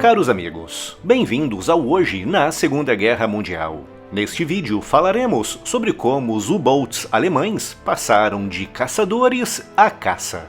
Caros amigos, bem-vindos ao Hoje na Segunda Guerra Mundial. Neste vídeo falaremos sobre como os U-Boats alemães passaram de caçadores a caça.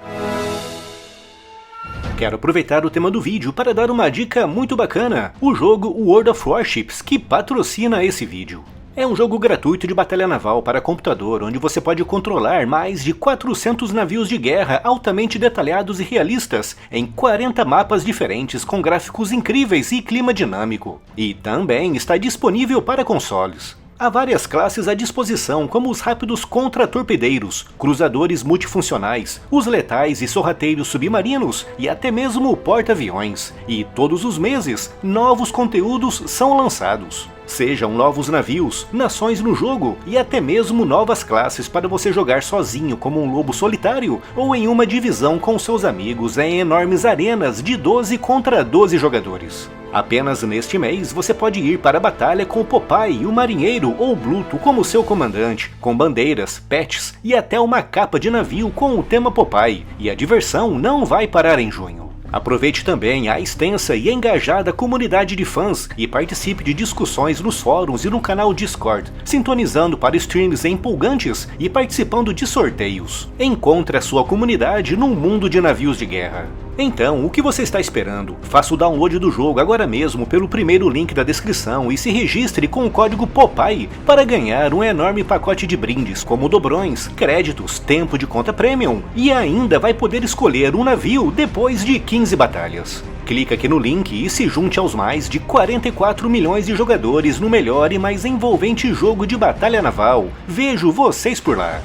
Quero aproveitar o tema do vídeo para dar uma dica muito bacana, o jogo World of Warships, que patrocina esse vídeo. É um jogo gratuito de batalha naval para computador, onde você pode controlar mais de 400 navios de guerra altamente detalhados e realistas, em 40 mapas diferentes com gráficos incríveis e clima dinâmico. E também está disponível para consoles. Há várias classes à disposição, como os rápidos contra-torpedeiros, cruzadores multifuncionais, os letais e sorrateiros submarinos e até mesmo o porta-aviões. E todos os meses, novos conteúdos são lançados. Sejam novos navios, nações no jogo e até mesmo novas classes para você jogar sozinho como um lobo solitário ou em uma divisão com seus amigos em enormes arenas de 12 contra 12 jogadores. Apenas neste mês você pode ir para a batalha com o Popeye, o marinheiro ou Bluto como seu comandante, com bandeiras, patches e até uma capa de navio com o tema Popeye, e a diversão não vai parar em junho. Aproveite também a extensa e engajada comunidade de fãs e participe de discussões nos fóruns e no canal Discord, sintonizando para streams empolgantes e participando de sorteios. Encontre a sua comunidade num mundo de navios de guerra. Então, o que você está esperando? Faça o download do jogo agora mesmo pelo primeiro link da descrição e se registre com o código POPAI para ganhar um enorme pacote de brindes como dobrões, créditos, tempo de conta premium e ainda vai poder escolher um navio depois de 15 batalhas. Clica aqui no link e se junte aos mais de 44 milhões de jogadores no melhor e mais envolvente jogo de batalha naval. Vejo vocês por lá!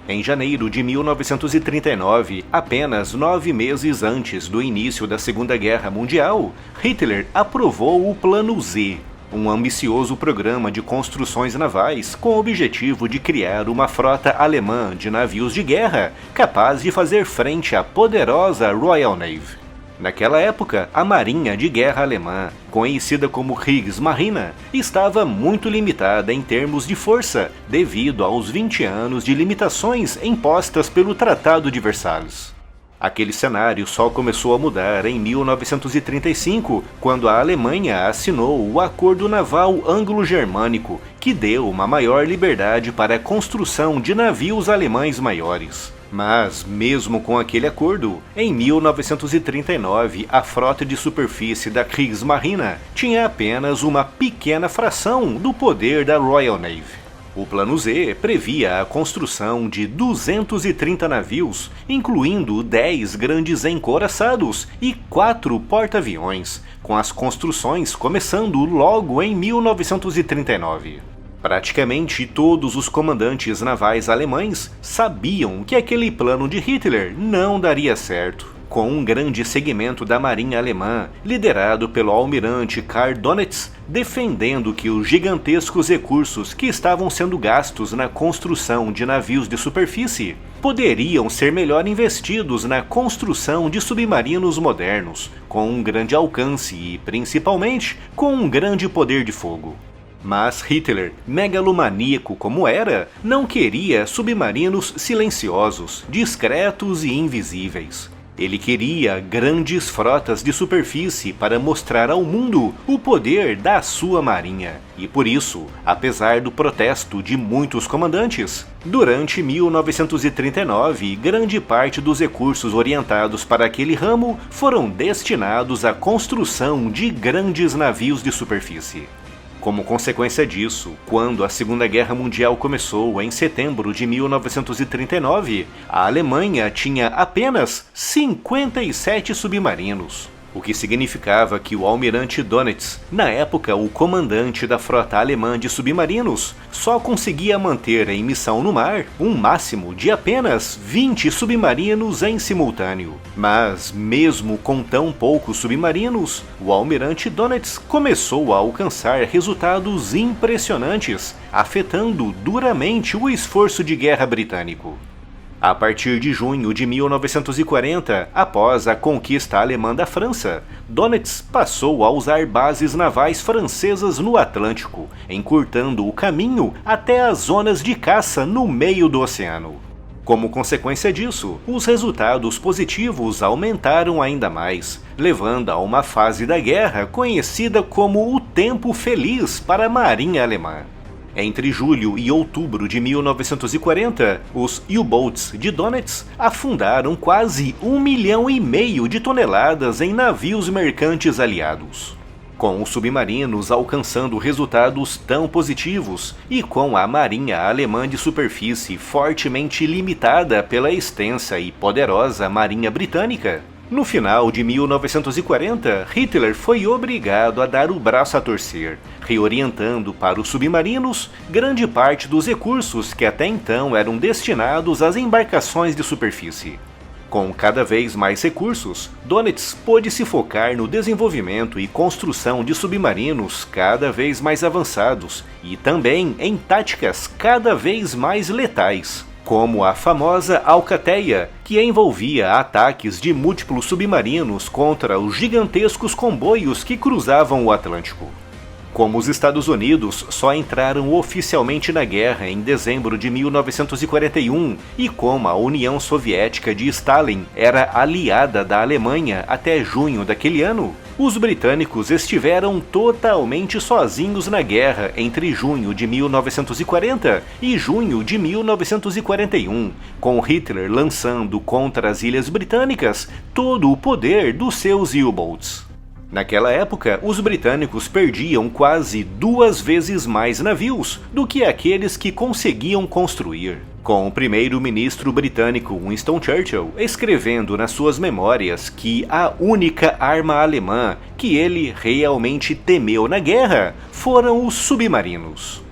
Em janeiro de 1939, apenas 9 meses antes do início da Segunda Guerra Mundial, Hitler aprovou o Plano Z, um ambicioso programa de construções navais com o objetivo de criar uma frota alemã de navios de guerra capaz de fazer frente à poderosa Royal Navy. Naquela época, a Marinha de Guerra Alemã, conhecida como Kriegsmarine, estava muito limitada em termos de força, devido aos 20 anos de limitações impostas pelo Tratado de Versalhes. Aquele cenário só começou a mudar em 1935, quando a Alemanha assinou o Acordo Naval Anglo-Germânico, que deu uma maior liberdade para a construção de navios alemães maiores. Mas, mesmo com aquele acordo, em 1939 a frota de superfície da Kriegsmarine tinha apenas uma pequena fração do poder da Royal Navy. O Plano Z previa a construção de 230 navios, incluindo 10 grandes encouraçados e 4 porta-aviões, com as construções começando logo em 1939. Praticamente todos os comandantes navais alemães sabiam que aquele plano de Hitler não daria certo. Com um grande segmento da marinha alemã, liderado pelo almirante Karl Donitz, defendendo que os gigantescos recursos que estavam sendo gastos na construção de navios de superfície poderiam ser melhor investidos na construção de submarinos modernos, com um grande alcance e, principalmente, com um grande poder de fogo. Mas Hitler, megalomaníaco como era, não queria submarinos silenciosos, discretos e invisíveis. Ele queria grandes frotas de superfície para mostrar ao mundo o poder da sua marinha. E por isso, apesar do protesto de muitos comandantes, durante 1939, grande parte dos recursos orientados para aquele ramo foram destinados à construção de grandes navios de superfície. Como consequência disso, quando a Segunda Guerra Mundial começou em setembro de 1939, a Alemanha tinha apenas 57 submarinos, o que significava que o almirante Donitz, na época o comandante da frota alemã de submarinos, só conseguia manter em missão no mar um máximo de apenas 20 submarinos em simultâneo. Mas, mesmo com tão poucos submarinos, o almirante Donitz começou a alcançar resultados impressionantes, afetando duramente o esforço de guerra britânico. A partir de junho de 1940, após a conquista alemã da França, Donitz passou a usar bases navais francesas no Atlântico, encurtando o caminho até as zonas de caça no meio do oceano. Como consequência disso, os resultados positivos aumentaram ainda mais, levando a uma fase da guerra conhecida como o Tempo Feliz para a Marinha Alemã. Entre julho e outubro de 1940, os U-Boats de Donetsk afundaram quase 1,5 milhão de toneladas em navios mercantes aliados. Com os submarinos alcançando resultados tão positivos e com a marinha alemã de superfície fortemente limitada pela extensa e poderosa marinha britânica, no final de 1940, Hitler foi obrigado a dar o braço a torcer, reorientando para os submarinos grande parte dos recursos que até então eram destinados às embarcações de superfície. Com cada vez mais recursos, Donetsk pôde se focar no desenvolvimento e construção de submarinos cada vez mais avançados e também em táticas cada vez mais letais, como a famosa Alcateia, que envolvia ataques de múltiplos submarinos contra os gigantescos comboios que cruzavam o Atlântico. Como os Estados Unidos só entraram oficialmente na guerra em dezembro de 1941 e como a União Soviética de Stalin era aliada da Alemanha até junho daquele ano, os britânicos estiveram totalmente sozinhos na guerra entre junho de 1940 e junho de 1941, com Hitler lançando contra as Ilhas Britânicas todo o poder dos seus U-Boats. Naquela época, os britânicos perdiam quase 2 vezes mais navios do que aqueles que conseguiam construir, com o primeiro-ministro britânico Winston Churchill escrevendo nas suas memórias que a única arma alemã que ele realmente temeu na guerra foram os submarinos.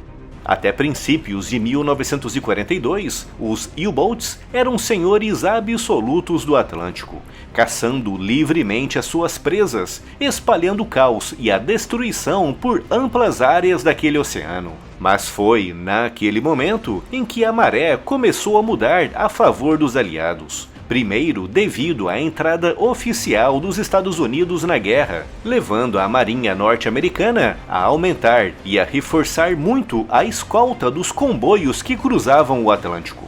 Até princípios de 1942, os U-Boats eram senhores absolutos do Atlântico, caçando livremente as suas presas, espalhando o caos e a destruição por amplas áreas daquele oceano. Mas foi naquele momento em que a maré começou a mudar a favor dos aliados. Primeiro, devido à entrada oficial dos Estados Unidos na guerra, levando a marinha norte-americana a aumentar e a reforçar muito a escolta dos comboios que cruzavam o Atlântico.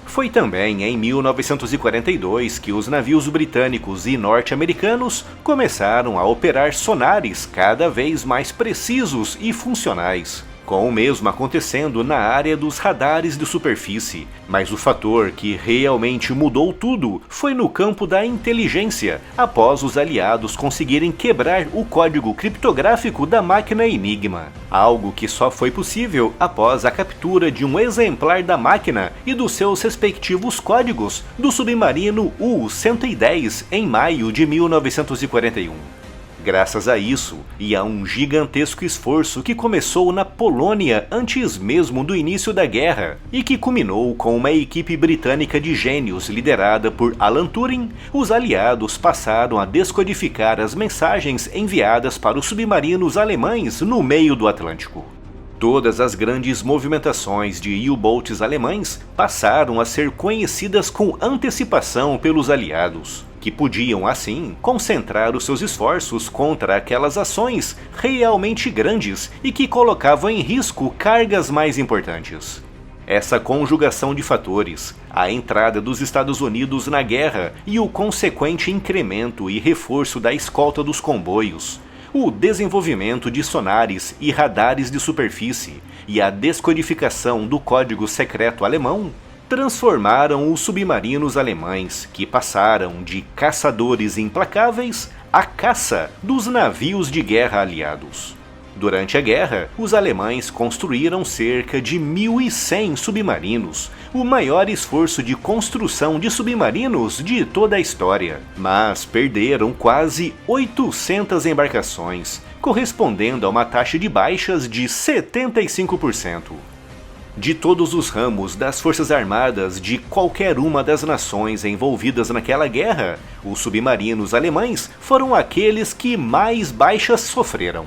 Foi também em 1942 que os navios britânicos e norte-americanos começaram a operar sonares cada vez mais precisos e funcionais, com o mesmo acontecendo na área dos radares de superfície, mas o fator que realmente mudou tudo foi no campo da inteligência, após os aliados conseguirem quebrar o código criptográfico da máquina Enigma, algo que só foi possível após a captura de um exemplar da máquina e dos seus respectivos códigos do submarino U-110 em maio de 1941. Graças a isso, e a um gigantesco esforço que começou na Polônia antes mesmo do início da guerra, e que culminou com uma equipe britânica de gênios liderada por Alan Turing, os aliados passaram a descodificar as mensagens enviadas para os submarinos alemães no meio do Atlântico. Todas as grandes movimentações de U-Boats alemães passaram a ser conhecidas com antecipação pelos aliados, que podiam, assim, concentrar os seus esforços contra aquelas ações realmente grandes e que colocavam em risco cargas mais importantes. Essa conjugação de fatores, a entrada dos Estados Unidos na guerra e o consequente incremento e reforço da escolta dos comboios, o desenvolvimento de sonares e radares de superfície e a descodificação do código secreto alemão transformaram os submarinos alemães, que passaram de caçadores implacáveis à caça dos navios de guerra aliados. Durante a guerra, os alemães construíram cerca de 1.100 submarinos, o maior esforço de construção de submarinos de toda a história, mas perderam quase 800 embarcações, correspondendo a uma taxa de baixas de 75%. De todos os ramos das forças armadas de qualquer uma das nações envolvidas naquela guerra, os submarinos alemães foram aqueles que mais baixas sofreram.